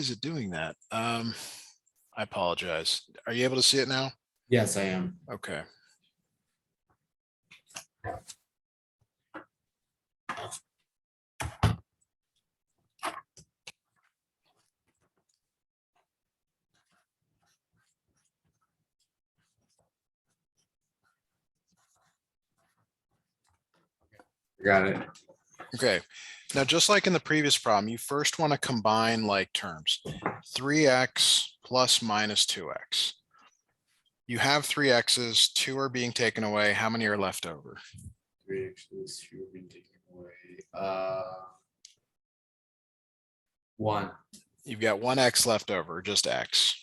is it doing that? I apologize. Are you able to see it now? Yes, I am. Okay. Got it. Okay. Now, just like in the previous problem, you first want to combine like terms. 3x plus minus 2x. You have 3 x's, 2 are being taken away. How many are left over? 3 x's, 2 being taken away. 1. You've got 1x left over, just x.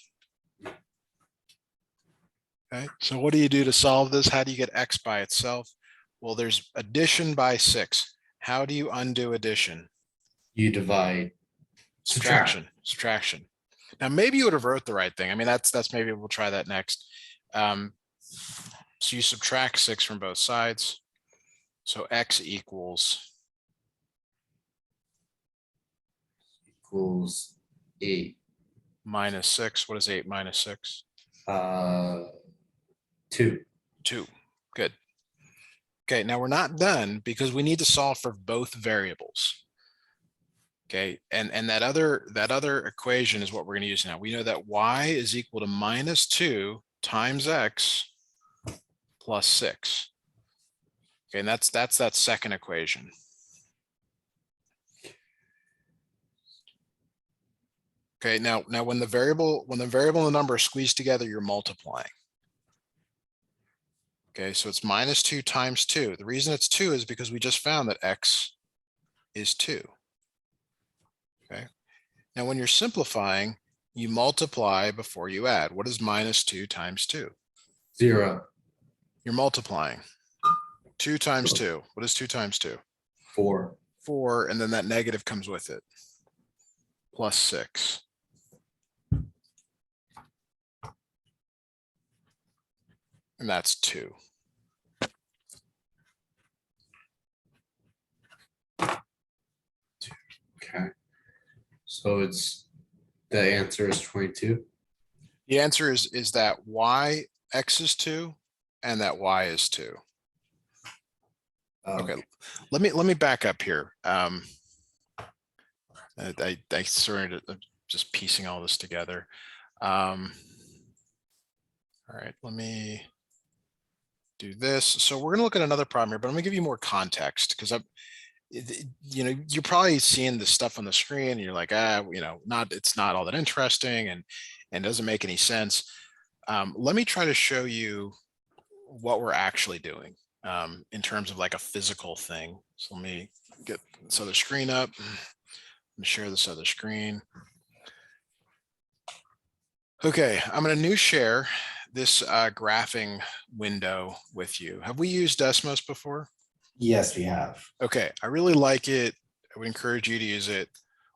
Okay, so what do you do to solve this? How do you get x by itself? Well, there's addition by 6. How do you undo addition? You divide. Subtraction. Now, maybe you would have wrote the right thing. I mean, that's maybe we'll try that next. So you subtract 6 from both sides. So x equals 8 minus 6. What is 8 minus 6? 2. 2. Good. Okay, now we're not done because we need to solve for both variables. Okay, and that other equation is what we're going to use now. We know that y is equal to minus 2 times x plus 6. Okay, and that's that second equation. Okay, now when the variable and the number are squeezed together, you're multiplying. Okay, so it's minus 2 times 2. The reason it's 2 is because we just found that x is 2. Okay, now when you're simplifying, you multiply before you add. What is minus 2 times 2? 0. You're multiplying. 2 times 2. What is 2 times 2? 4. 4, and then that negative comes with it. Plus 6. And that's 2. Okay. So it's the answer is 22. The answer is that x is 2 and that y is 2. Okay, let me back up here. I started just piecing all this together. All right, let me do this. So we're going to look at another problem here, but I'm going to give you more context because you're probably seeing this stuff on the screen and you're like, it's not all that interesting and doesn't make any sense. Let me try to show you what we're actually doing in terms of like a physical thing. So let me get this other screen up. Let me share this other screen. Okay, I'm going to new share this graphing window with you. Have we used Desmos before? Yes, we have. Okay, I really like it. I would encourage you to use it.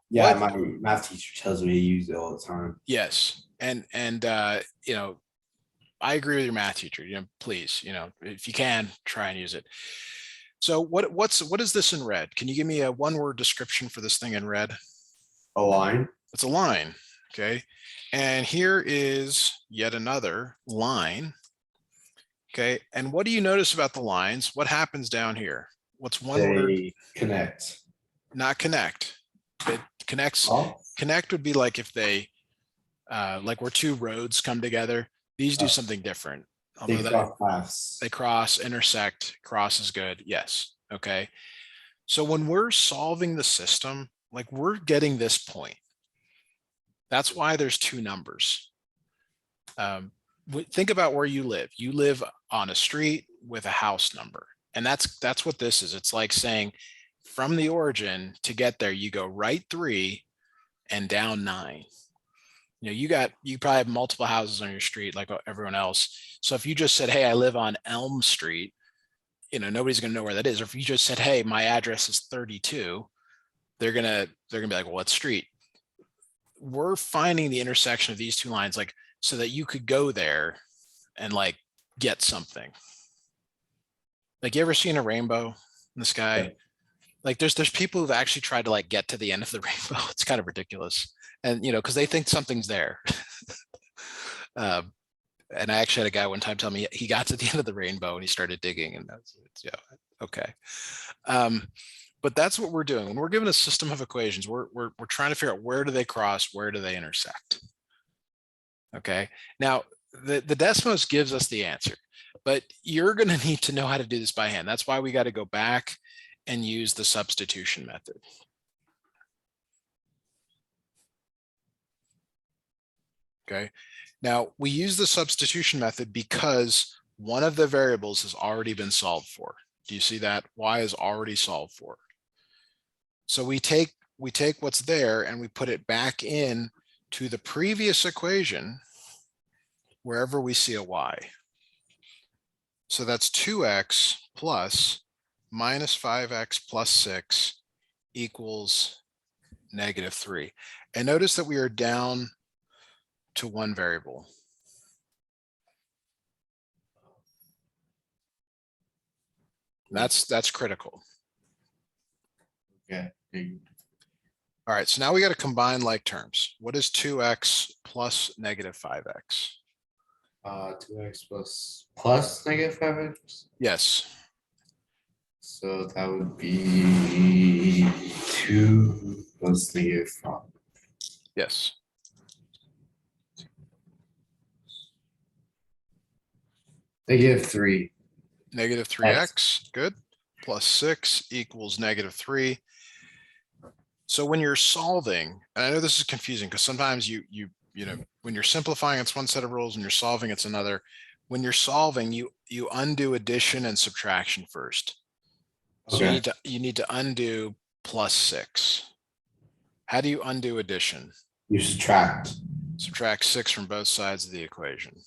Yeah, my math teacher tells me to use it all the time. Yes, and I agree with your math teacher. Please, if you can, try and use it. So what is this in red? Can you give me a one-word description for this thing in red? A line. It's a line. Okay, and here is yet another line. Okay, and what do you notice about the lines? What happens down here? What's one word? They connect. Not connect. It connects. Oh. Connect would be like if they, like where two roads come together. These do something different. They cross paths. They cross, intersect. Cross is good. Yes. Okay. So when we're solving the system, like we're getting this point. That's why there's two numbers. Think about where you live. You live on a street with a house number. And that's what this is. It's like saying from the origin to get there, you go right 3 and down 9. You probably have multiple houses on your street like everyone else. So if you just said, hey, I live on Elm Street, nobody's going to know where that is. Or if you just said, hey, my address is 32, they're going to be like, well, what street? We're finding the intersection of these two lines, like, so that you could go there and like get something. Like, you ever seen a rainbow in the sky? Yeah. Like there's people who've actually tried to like get to the end of the rainbow. It's kind of ridiculous. And, because they think something's there. And I actually had a guy one time tell me he got to the end of the rainbow and he started digging, and yeah, okay. But that's what we're doing when we're given a system of equations. We're trying to figure out, where do they cross, where do they intersect? Okay, now the Desmos gives us the answer, but you're going to need to know how to do this by hand. That's why we got to go back and use the substitution method. Okay, now we use the substitution method because one of the variables has already been solved for. Do you see that? Y is already solved for. So we take what's there and we put it back in to the previous equation wherever we see a y. So that's 2x plus minus 5x plus 6 equals -3. And notice that we are down to one variable. That's critical. Okay. All right, so now we got to combine like terms. What is 2x plus -5x? 2x plus -5x. Yes. So that would be 2 plus -5. Yes. -3. -3x, good. Plus 6 equals -3. So when you're solving, and I know this is confusing because sometimes you know, when you're simplifying, it's one set of rules, and you're solving, it's another. When you're solving, you undo addition and subtraction first. So Okay. you need to undo plus 6. How do you undo addition? You subtract. Subtract 6 from both sides of the equation.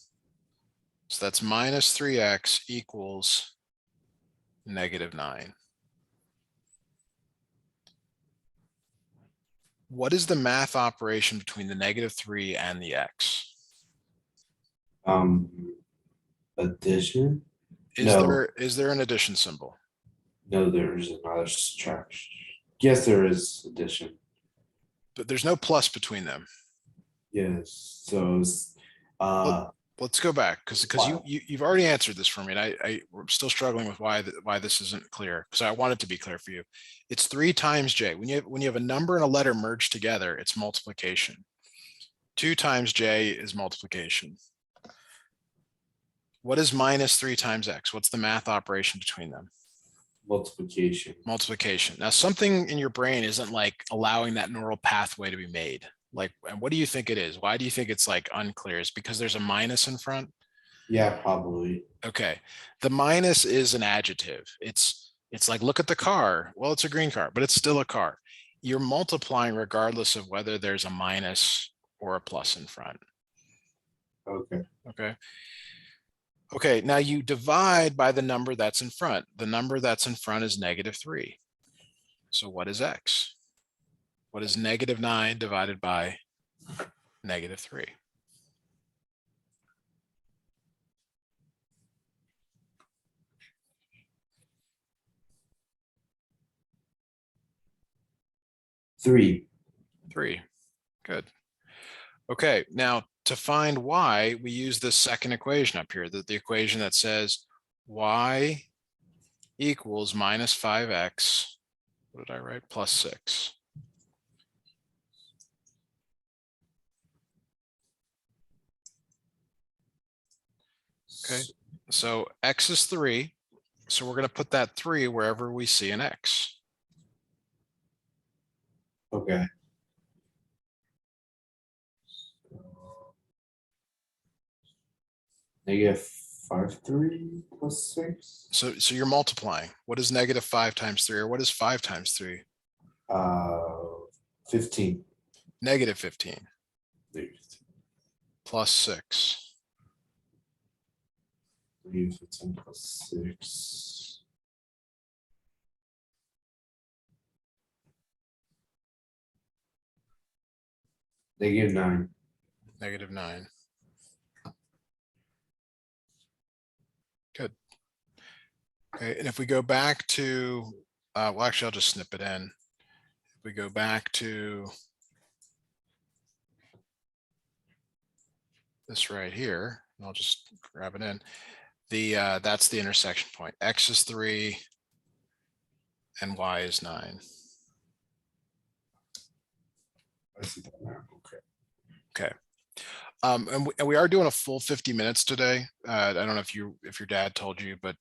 So that's -3x equals -9. What is the math operation between the -3 and the x? Addition. Is No. there an addition symbol? No, there is another subtraction. Yes, there is addition. But there's no plus between them. Yes, so it's, Let's go back because Wow. you've already answered this for me, and we're still struggling with why this isn't clear, because I want it to be clear for you. It's 3 times j. When you have a number and a letter merged together, it's multiplication. 2 times j is multiplication. What is -3 times x? What's the math operation between them? multiplication. Multiplication. Now, something in your brain isn't like allowing that neural pathway to be made. Like, and what do you think it is? Why do you think it's like unclear? Is because there's a minus in front? Yeah, probably. Okay. The minus is an adjective. It's like, look at the car. Well, it's a green car, but it's still a car. You're multiplying regardless of whether there's a minus or a plus in front. Okay. Okay. Okay, now you divide by the number that's in front. The number that's in front is -3. So what is x? What is -9 divided by -3? Three. 3. Good. Okay, now to find y, we use this second equation up here, the equation that says y equals -5x. What did I write? Plus 6. Okay, so x is 3. So we're going to put that 3 wherever we see an x. Okay. -5 3 plus 6. So you're multiplying. What is -5 times 3, or what is 5 times 3? 15. -15 plus 6. 15 plus 6. -9. -9. Good. Okay, and if we go back to, well, actually, I'll just snip it in. If we go back to this right here, and I'll just grab it in. That's the intersection point. X is 3 and Y is 9. I see that now. Okay. Okay. And we are doing a full 50 minutes today. I don't know if your dad told you, but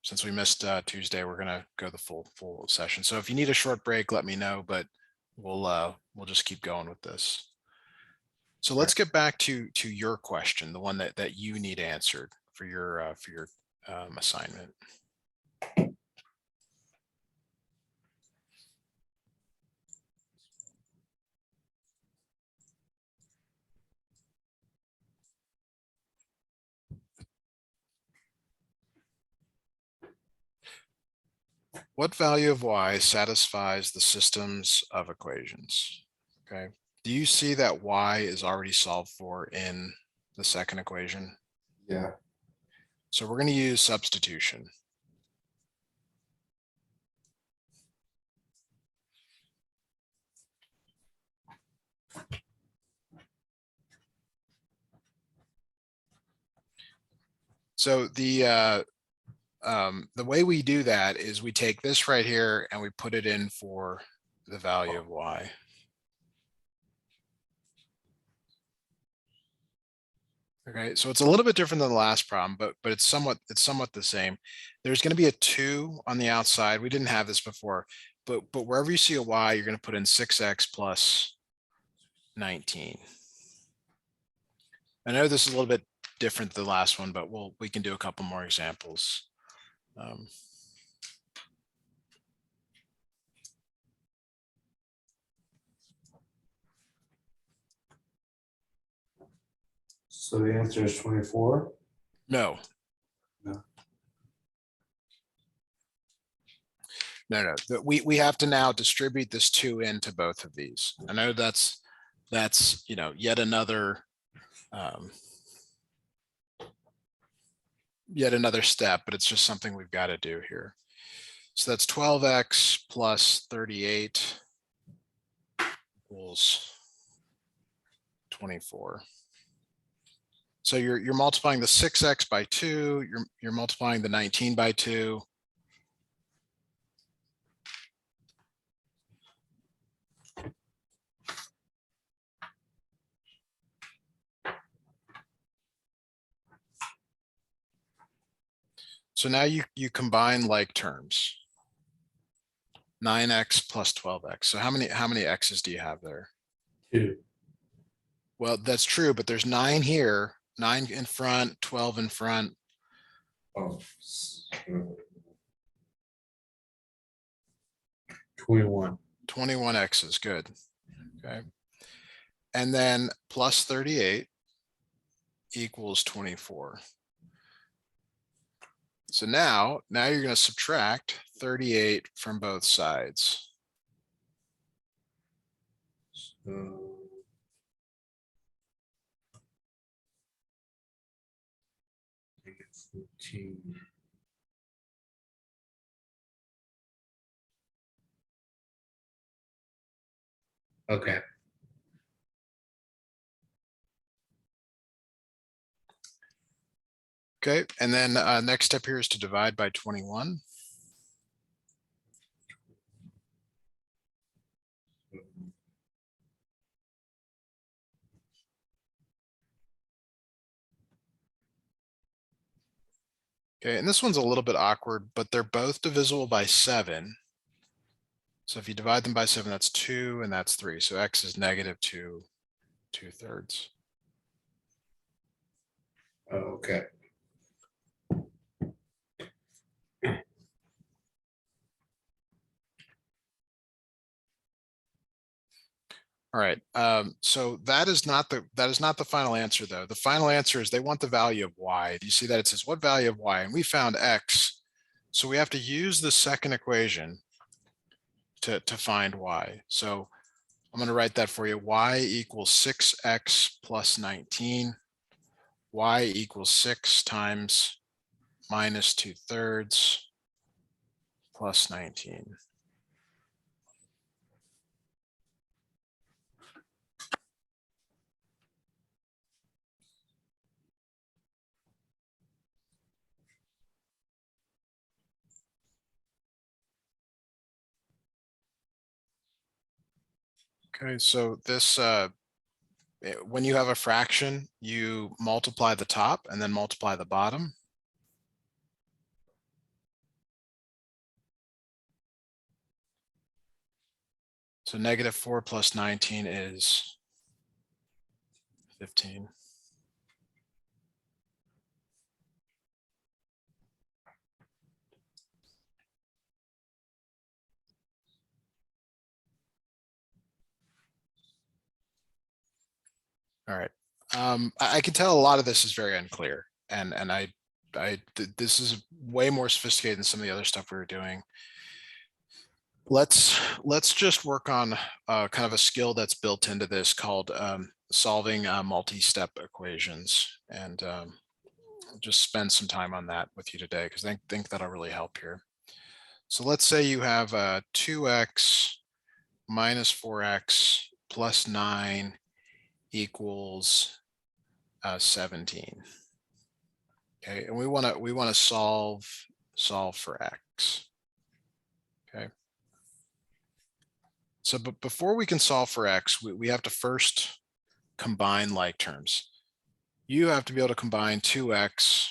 since we missed Tuesday, we're gonna go the full session. So if you need a short break, let me know, but we'll just keep going with this. So let's get back to your question, the one that you need answered for your assignment. What value of y satisfies the systems of equations? Okay. Do you see that y is already solved for in the second equation? Yeah. So we're going to use substitution. So the way we do that is we take this right here and we put it in for the value of y. Okay, so it's a little bit different than the last problem, but it's somewhat the same. There's going to be a 2 on the outside. We didn't have this before, but wherever you see a y, you're going to put in 6x plus 19. I know this is a little bit different than the last one, but we can do a couple more examples. So the answer is 24. No. No. No. We have to now distribute this 2 into both of these. I know that's yet another step, but it's just something we've got to do here. So that's 12x plus 38 equals 24. So you're multiplying the 6x by 2, you're multiplying the 19 by 2. So now you combine like terms. 9x plus 12x. So how many x's do you have there? 2. Well, that's true, but there's 9 here, 9 in front, 12 in front. Oh. 21. 21 x's, good. Okay. And then plus 38 equals 24. So now you're going to subtract 38 from both sides. So 14. Okay. Okay, and then next step here is to divide by 21. Okay, and this one's a little bit awkward, but they're both divisible by 7. So if you divide them by 7, that's 2 and that's 3. So x is negative 2/3. Okay. All right. So that is not the final answer, though. The final answer is they want the value of y. Do you see that? It says what value of y? And we found x. So we have to use the second equation to find y. So I'm going to write that for you. Y equals 6x plus 19. Y equals 6 times minus 2/3 plus 19. Okay, so this, when you have a fraction, you multiply the top and then multiply the bottom. So -4 plus 19 is 15. All right. I can tell a lot of this is very unclear, and this is way more sophisticated than some of the other stuff we were doing. Let's just work on kind of a skill that's built into this called solving multi-step equations, and just spend some time on that with you today because I think that'll really help here. So let's say you have 2x minus 4x plus 9 equals 17. Okay, and we want to solve for x. Okay. So, but before we can solve for x, we have to first combine like terms. You have to be able to combine 2x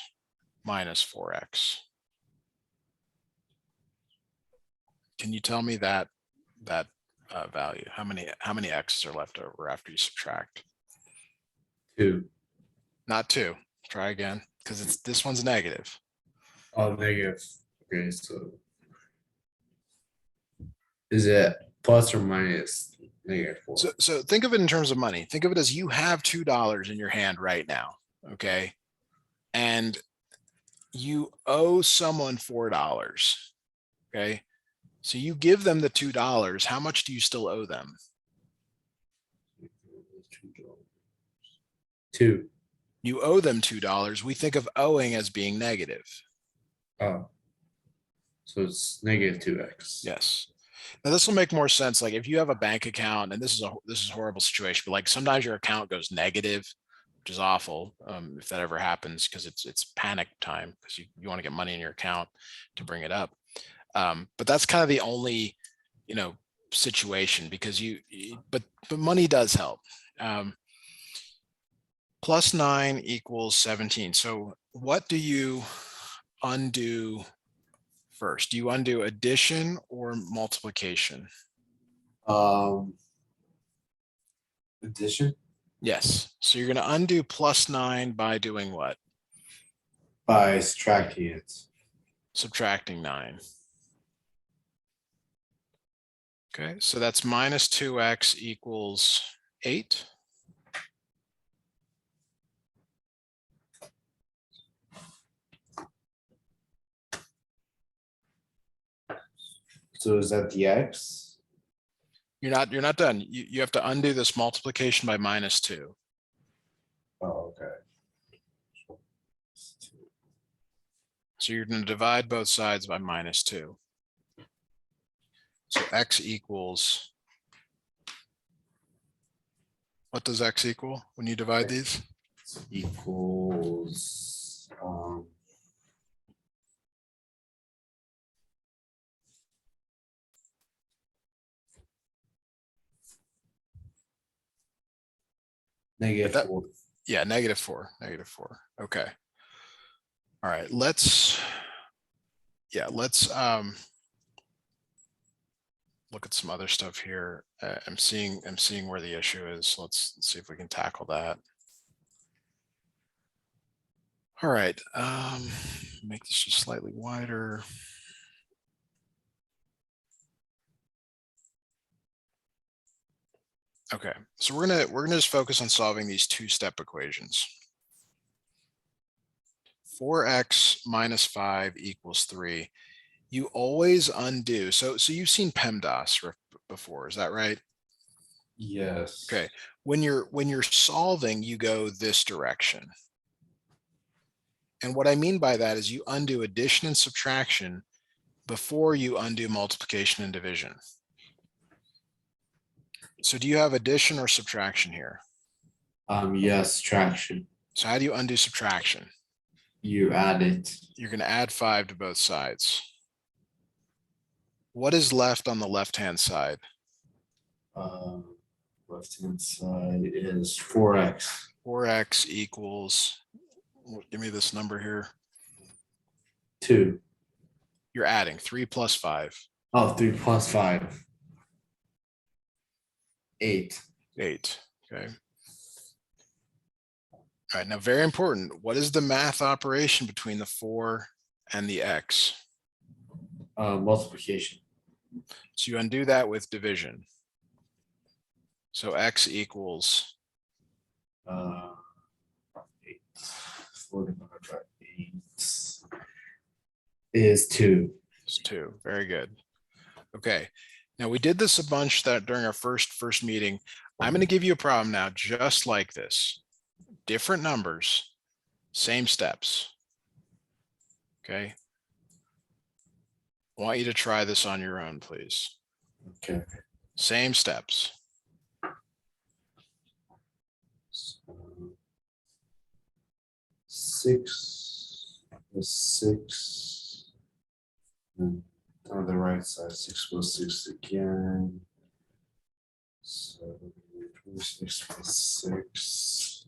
minus 4x. Can you tell me that value? How many x's are left over after you subtract? 2. Not 2. Try again, because this one's negative. Oh, negative. Okay, so is it plus or minus -4? So think of it in terms of money. Think of it as you have $2 in your hand right now, okay? And you owe someone $4, okay? So you give them the $2. How much do you still owe them? 2. You owe them $2. We think of owing as being negative. Oh. So it's -2x. Yes. Now this will make more sense. Like if you have a bank account, and this is a horrible situation, but like sometimes your account goes negative, which is awful if that ever happens, because it's panic time because you want to get money in your account to bring it up. But that's kind of the only, situation because but money does help. Plus 9 equals 17. So what do you undo first? Do you undo addition or multiplication? Addition Yes. So you're going to undo plus 9 by doing what? by subtracting it. Subtracting 9. Okay, so that's minus 2x equals 8. So is that the x? You're not done. You have to undo this multiplication by minus 2. Oh, okay. So you're going to divide both sides by minus 2. So x equals, what does x equal when you divide these? Equals -4. Yeah, -4. Okay. All right, let's look at some other stuff here. I'm seeing where the issue is. Let's see if we can tackle that. All right, make this just slightly wider. Okay, so we're gonna just focus on solving these two-step equations. 4x minus 5 equals 3. You always undo. So you've seen PEMDAS before, is that right? Yes. Okay. When you're solving, you go this direction. And what I mean by that is you undo addition and subtraction before you undo multiplication and division. So do you have addition or subtraction here? Yes, subtraction. So how do you undo subtraction? You add it. You're going to add 5 to both sides. What is left on the left-hand side? left-hand side is 4x. 4x equals, give me this number here. 2. You're adding 3 plus 5, Oh, 3 plus 5. 8. 8. Okay. All right, now very important. What is the math operation between the 4 and the x? Multiplication. So you undo that with division. So x equals, 8. 4 divided by 8 is 2. is 2. Very good. Okay. Now we did this a bunch that during our first meeting. I'm going to give you a problem now, just like this. Different numbers, same steps. Okay. I want you to try this on your own, please. Okay. Same steps. So 6 plus 6. And on the right side, 6 plus 6 again. So 26 plus 6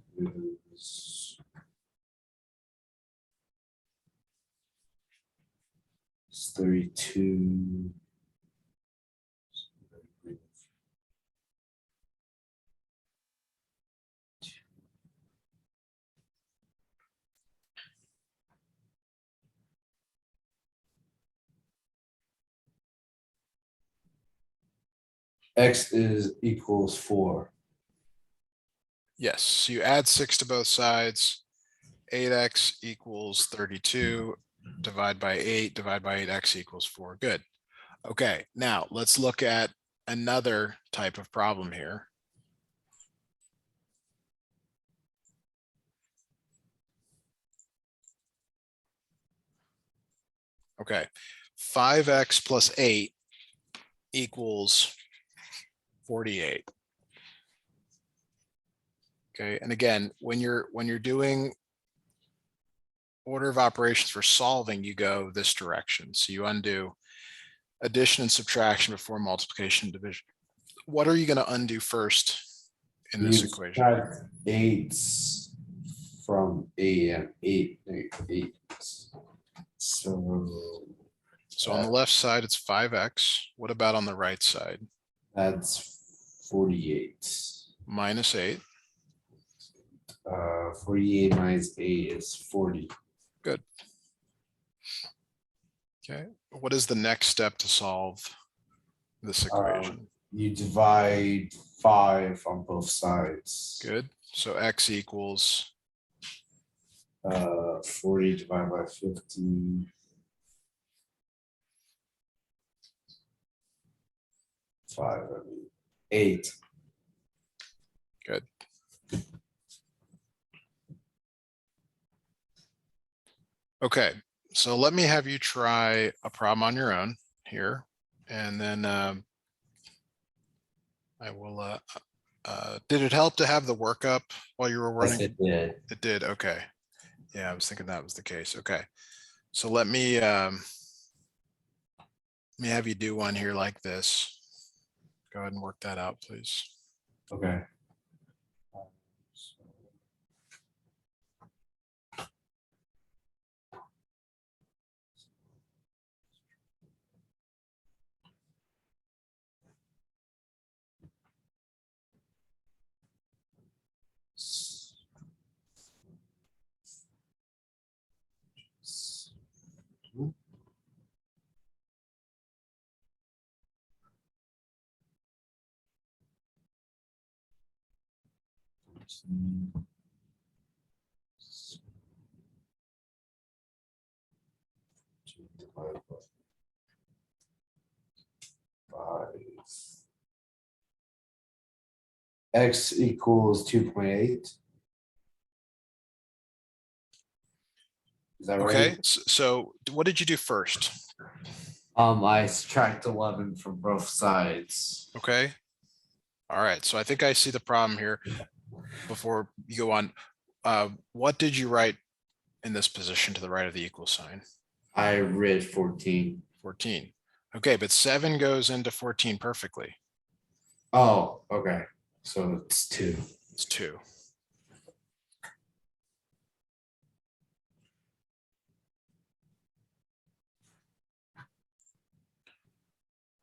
is 32. X is equals 4. Yes, so you add 6 to both sides. 8x equals 32. Divide by 8, divide by 8, x equals 4. Good. Okay, now let's look at another type of problem here. Okay, 5x plus 8 equals 48. Okay, and again, when you're doing order of operations for solving, you go this direction. So you undo addition and subtraction before multiplication and division. What are you going to undo first in this equation? Subtract 8 from 8 and 8. So On the left side, it's 5x. What about on the right side? that's 48. Minus 8. 48 minus 8 is 40. Good. Okay. What is the next step to solve this equation? You divide 5 on both sides. Good. So x equals 40 divided by 50. 5, 8. good. Okay, so let me have you try a problem on your own here, and then I will. Did it help to have the workup while you were running? Yes, it did. It did. Okay. Yeah, I was thinking that was the case. Okay, so let me have you do one here like this. Go ahead and work that out, please. Okay. Divided by 5. X equals 2.8. Is that Okay, right? so what did you do first? I subtract 11 from both sides. Okay. All right, so I think I see the problem here. Before you go on, what did you write in this position to the right of the equal sign? I read 14. 14. Okay, but 7 goes into 14 perfectly. Oh, okay. So it's 2. It's 2.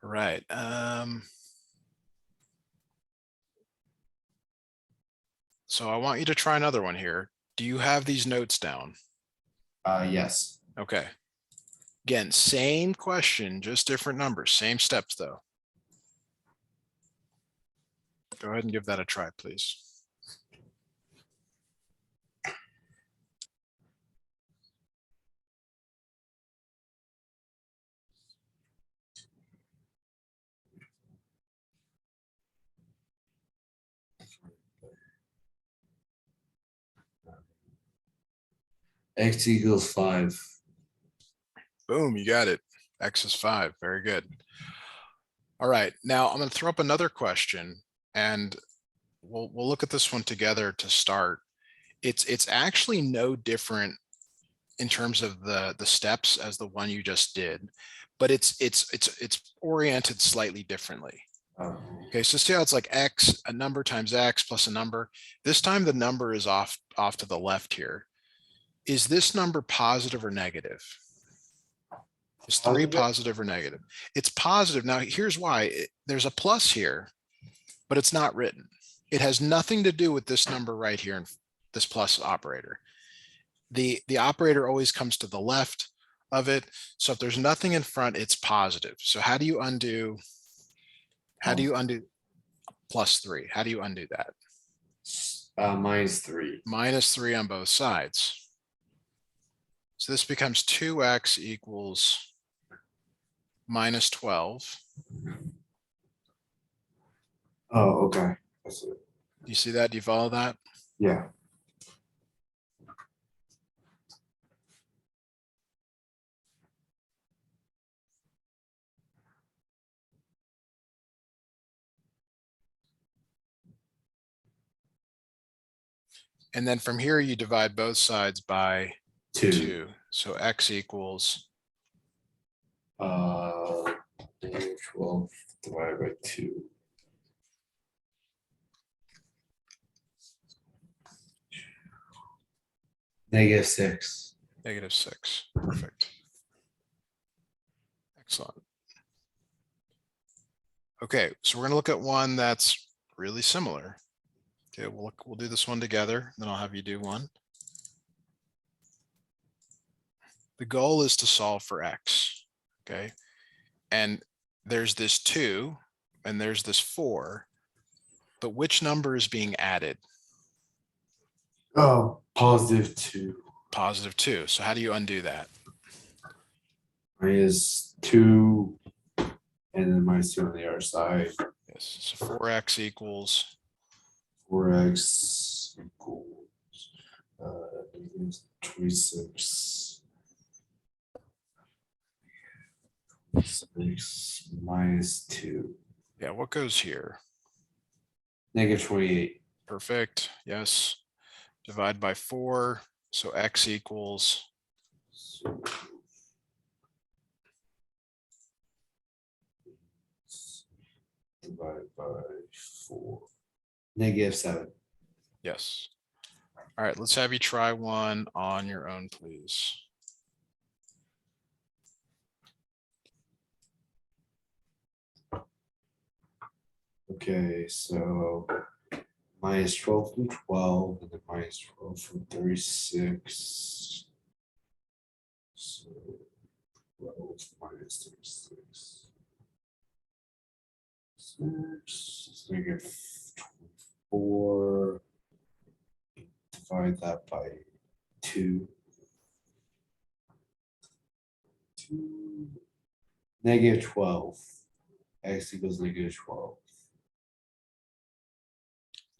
All right. So I want you to try another one here. Do you have these notes down? Yes. Okay. Again, same question, just different numbers, same steps though. Go ahead and give that a try, please. X equals 5. Boom, you got it. X is 5. Very good. All right, now I'm going to throw up another question and we'll look at this one together to start. It's actually no different in terms of the steps as the one you just did, but it's oriented slightly differently. Okay, so see how it's like X, a number times X plus a number. This time the number is off to the left here. Is this number positive or negative? Is 3 Positive. positive or negative? It's positive. Now here's why. There's a plus here, but it's not written. It has nothing to do with this number right here, and this plus operator. The operator always comes to the left of it. So if there's nothing in front, it's positive. So how do you undo? How do you undo +3? How do you undo that? -3. -3 on both sides. So this becomes 2x equals -12. Oh, okay. That's it. Do you see that? Do you follow that? Yeah. And then from here, you divide both sides by 2. 2. So x equals, -12 divided by 2. -6. -6. Perfect. Excellent. Okay, so we're going to look at one that's really similar. Okay, we'll do this one together, then I'll have you do one. The goal is to solve for x, okay? And there's this 2 and there's this 4, but which number is being added? Oh, +2. +2. So how do you undo that? -2. And then -2 on the other side. Yes, so 4x equals 4x equals -26. 6 -2. yeah, what goes here? -28. Perfect. Yes. Divide by 4. So x equals So divided by 4. -7. yes. All right, let's have you try one on your own, please. Okay, so -12 from 12, and then -12 from 36. So 12 minus 36. 6, -24. Divide that by 2. 2. -12. X equals -12.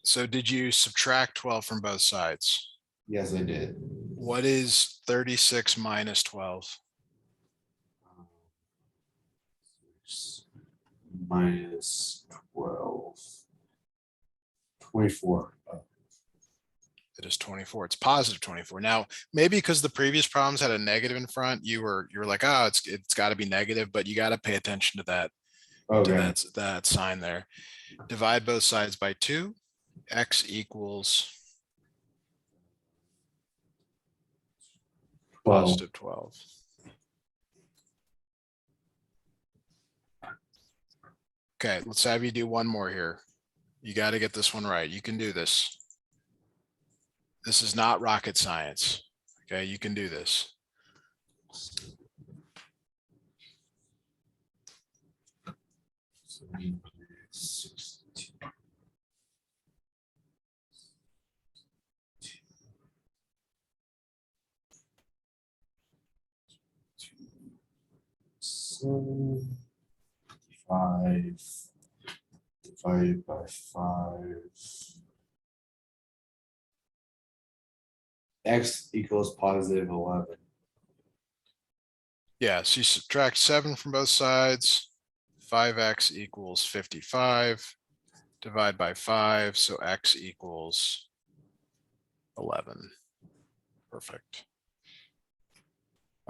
So did you subtract 12 from both sides? Yes, I did. What is 36 minus 12? -12. 24. It is 24. It's positive 24. Now, maybe because the previous problems had a negative in front, you were like, oh, it's got to be negative, but you got to pay attention to that Okay, that sign there. Divide both sides by 2, x equals 12. positive 12. Okay, let's have you do one more here. You got to get this one right. You can do this. This is not rocket science. Okay, you can do this. So we need 62. So 5 divided by 5. X equals positive 11. Yeah, so you subtract 7 from both sides. 5x equals 55. Divide by 5, so x equals 11. Perfect.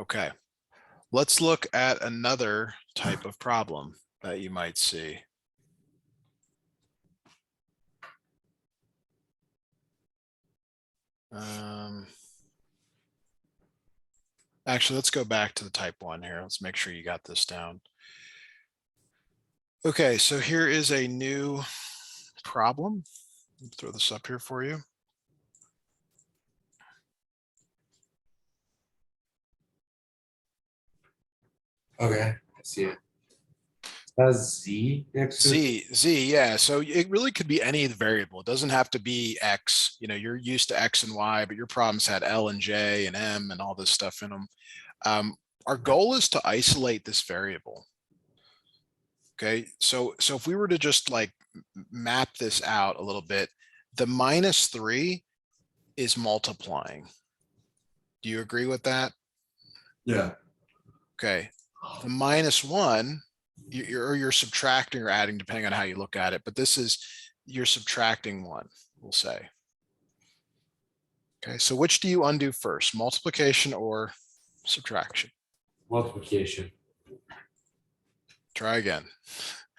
Okay, let's look at another type of problem that you might see. Actually, let's go back to the type 1 here. Let's make sure you got this down. Okay, so here is a new problem. Let me throw this up here for you. Okay, I see it. That's Z next to it? Z, yeah. So it really could be any variable. It doesn't have to be X. You know, you're used to X and Y, but your problems had L and J and M and all this stuff in them. Our goal is to isolate this variable. Okay, so if we were to just like map this out a little bit, the -3 is multiplying. Do you agree with that? Yeah. Okay, the -1, you're subtracting or adding depending on how you look at it, but this is, you're subtracting 1, we'll say. Okay, so which do you undo first, multiplication or subtraction? Multiplication. Try again.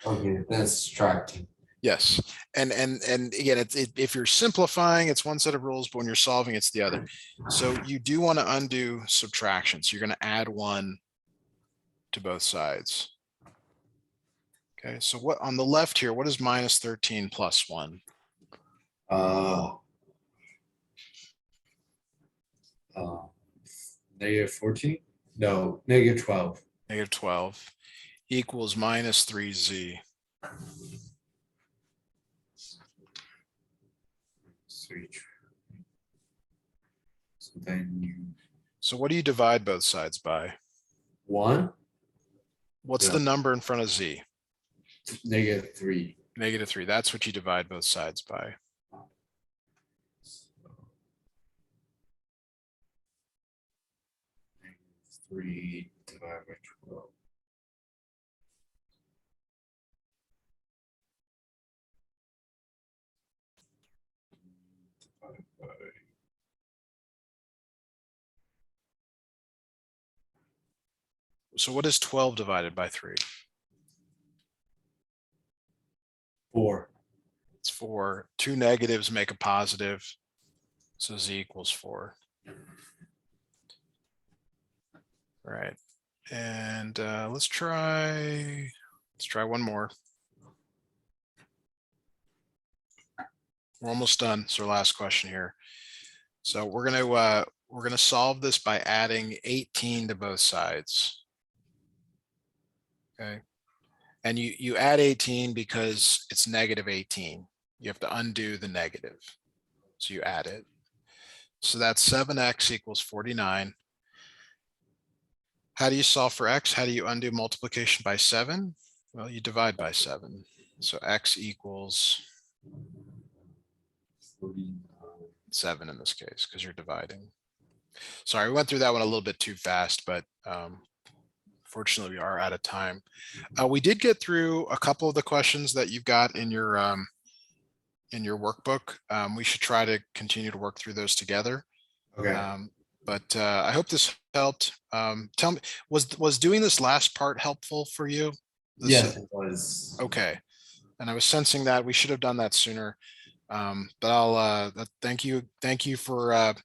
Okay, that's subtracting. Yes, and again, if you're simplifying, it's one set of rules, but when you're solving, it's the other. So you do want to undo subtraction. So you're going to add 1 to both sides. Okay, so what on the left here, what is -13 plus 1? Negative 14? No, negative 12. -12 equals -3z. So then you So what do you divide both sides by? 1, What's Yeah. the number in front of z? negative 3. -3. That's what you divide both sides by. Negative 3 divided by 12. Divided by So what is 12 divided by 3? 4. It's 4. 2 negatives make a positive. So z equals 4. All right. And let's try one more. We're almost done. It's our last question here. So we're gonna solve this by adding 18 to both sides. Okay. And you add 18 because it's -18. You have to undo the negative. So you add it. So that's 7x equals 49. How do you solve for x? How do you undo multiplication by 7? Well, you divide by 7. So x equals 7 in this case, because you're dividing. Sorry, we went through that one a little bit too fast, but fortunately we are out of time. We did get through a couple of the questions that you've got in your workbook. We should try to continue to work through those together. Okay. But I hope this helped. Tell me, was doing this last part helpful for you? The Yes, it was. Okay. And I was sensing that we should have done that sooner. But thank you for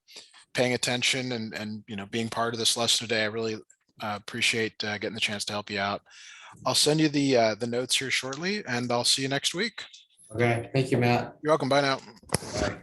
paying attention and being part of this lesson today. I really appreciate getting the chance to help you out. I'll send you the notes here shortly, and I'll see you next week. Okay, thank you, Matt. You're welcome. Bye now. Bye.